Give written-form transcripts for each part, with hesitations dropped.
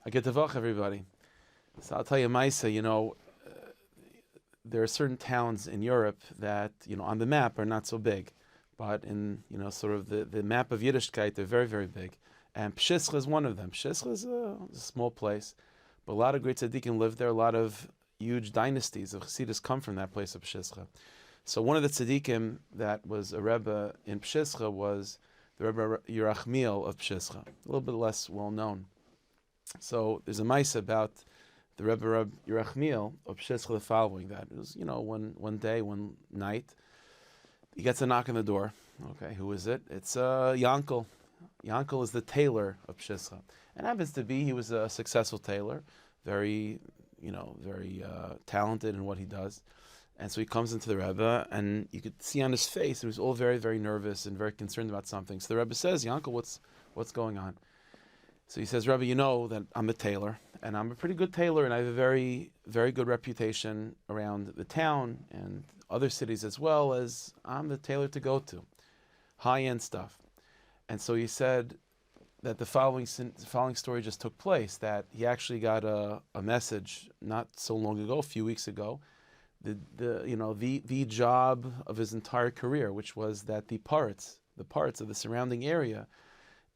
I get to vach everybody. So I'll tell you, Maisa, there are certain towns in Europe that, on the map are not so big, but in, sort of the map of Yiddishkeit, they're very, very big. And Pshischa is one of them. Pshischa is a small place, but a lot of great tzadikim live there. A lot of huge dynasties of Chassidus come from that place of Pshischa. So one of the tzadikim that was a Rebbe in Pshischa was the Rebbe Yerachmiel of Pshischa, a little bit less well known. So there's a mice about the Rebbe Yerachmiel of Pshischa the following that. It was, one day, one night, he gets a knock on the door. Okay, who is it? It's Yankel. Yankel is the tailor of Pshischa. And happens to be, he was a successful tailor, very talented in what he does. And so he comes into the Rebbe, and you could see on his face, he was all very, very nervous and very concerned about something. So the Rebbe says, Yankel, what's going on? So he says, Rebbe, you know that I'm a tailor, and I'm a pretty good tailor, and I have a very, very good reputation around the town and other cities as well, as I'm the tailor to go to. High-end stuff. And so he said that the following story just took place, that he actually got a message not so long ago, a few weeks ago, the job of his entire career, which was that the Poretz of the surrounding area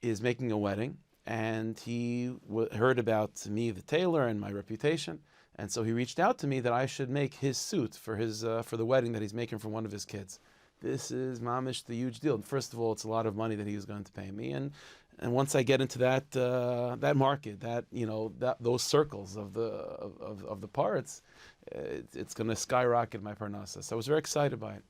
is making a wedding, and he heard about me, the tailor, and my reputation, and so he reached out to me that I should make his suit for the wedding that he's making for one of his kids. This is mamish the huge deal. First of all, it's a lot of money that he was going to pay me, and once I get into that market, those circles of the parts, it's going to skyrocket my parnasa. So I was very excited by it,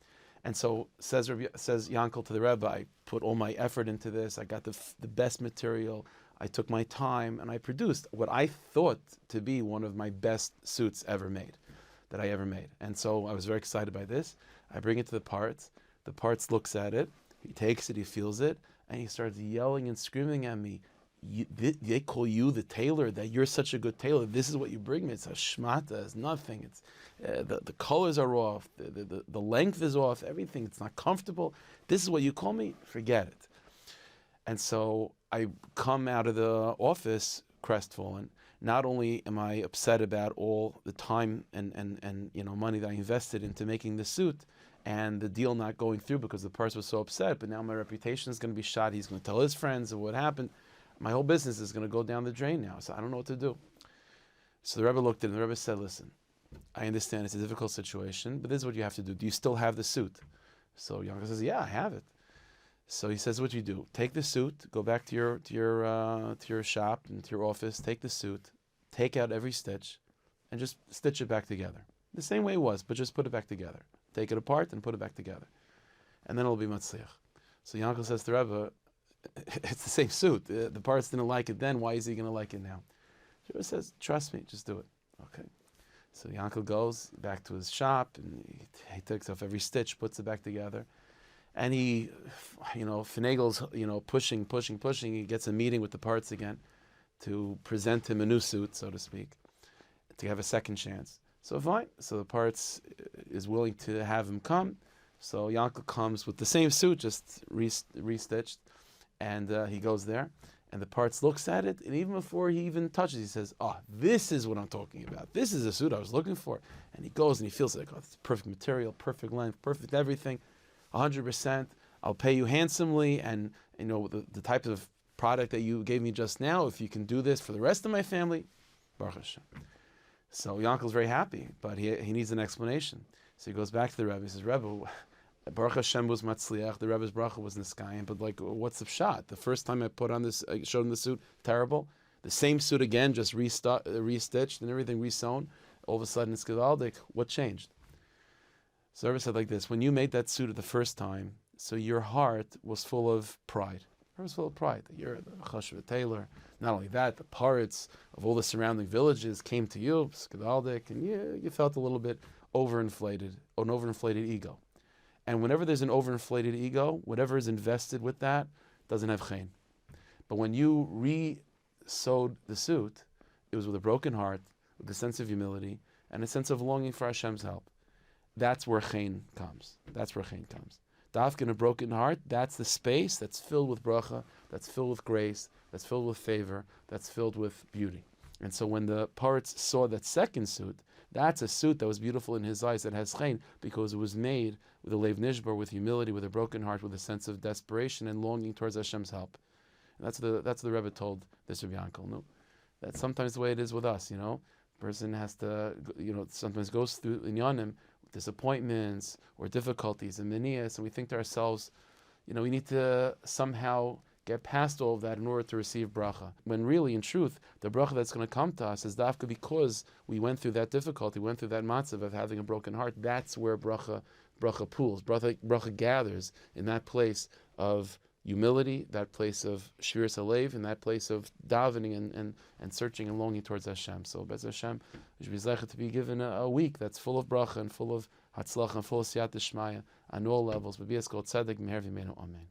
and so says Yankel to the Rebbe, I put all my effort into this. I got the best material. I took my time, and I produced what I thought to be one of my best suits that I ever made. And so I was very excited by this. I bring it to the parts. The parts looks at it. He takes it. He feels it. And he starts yelling and screaming at me. They call you the tailor, that you're such a good tailor. This is what you bring me. It's a shmata. It's nothing. It's the colors are off. The length is off. Everything. It's not comfortable. This is what you call me? Forget it. And so I come out of the office crestfallen. Not only am I upset about all the time and money that I invested into making the suit, and the deal not going through because the person was so upset, but now my reputation is going to be shot. He's going to tell his friends of what happened. My whole business is going to go down the drain now. So I don't know what to do. So the Rebbe looked at him. The Rebbe said, listen, I understand it's a difficult situation, but this is what you have to do. Do you still have the suit? So Yankel says, yeah, I have it. So he says, what you do? Take the suit, go back to your shop and to your office, take the suit, take out every stitch, and just stitch it back together. The same way it was, but just put it back together. Take it apart and put it back together. And then it'll be matzliach. So Yankel says to Rebbe, it's the same suit. The parts didn't like it then, why is he going to like it now? Rebbe says, trust me, just do it. Okay. So Yankel goes back to his shop, and he takes off every stitch, puts it back together. And he, finagles, pushing. He gets a meeting with the parts again to present him a new suit, so to speak, to have a second chance. So fine. So the parts is willing to have him come. So Yankel comes with the same suit, just restitched, and he goes there. And the parts looks at it, and even before he even touches, he says, "Oh, this is what I'm talking about. This is the suit I was looking for." And he goes and he feels like, "Oh, it's perfect material, perfect length, perfect everything, 100%. I'll pay you handsomely, and the type of product that you gave me just now. If you can do this for the rest of my family, Baruch Hashem." So Yankel's very happy, but he needs an explanation. So he goes back to the Rebbe. He says, "Rebbe, Baruch Hashem was matzliach. The Rebbe's bracha was niskayim, but what's the shot? The first time I put on this, I showed him the suit, terrible. The same suit again, just restitched and everything resewn. All of a sudden it's exalted. What changed?" So the Rebbe said like this: when you made that suit the first time, so your heart was full of pride. It was full of pride that you're the Chashuv Tailor. Not only that, the Poretz of all the surrounding villages came to you, and you felt a little bit overinflated, an overinflated ego. And whenever there's an overinflated ego, whatever is invested with that doesn't have chen. But when you re-sewed the suit, it was with a broken heart, with a sense of humility, and a sense of longing for Hashem's help. That's where chen comes. Dafka in a broken heart, that's the space that's filled with bracha, that's filled with grace, that's filled with favor, that's filled with beauty. And so when the Poretz saw that second suit, that's a suit that was beautiful in his eyes, that has chen, because it was made with a leiv nishbar, with humility, with a broken heart, with a sense of desperation and longing towards Hashem's help. And that's the Rebbe told this Rabbi Yankel. No, that's sometimes the way it is with us. Person has to, sometimes goes through inyanim, disappointments or difficulties and minias, and we think to ourselves, we need to somehow get past all of that in order to receive bracha. When really, in truth, the bracha that's going to come to us is dafka because we went through that difficulty, went through that matzav of having a broken heart. That's where bracha pools, bracha gathers in that place of humility, that place of shviras halev, and that place of davening and searching and longing towards Hashem. So, Bez Hashem, we should be zeichet to be given a week that's full of bracha and full of hatzlacha and full of siyat d'shmaya on all levels. But be as called Tzadikim, Amen.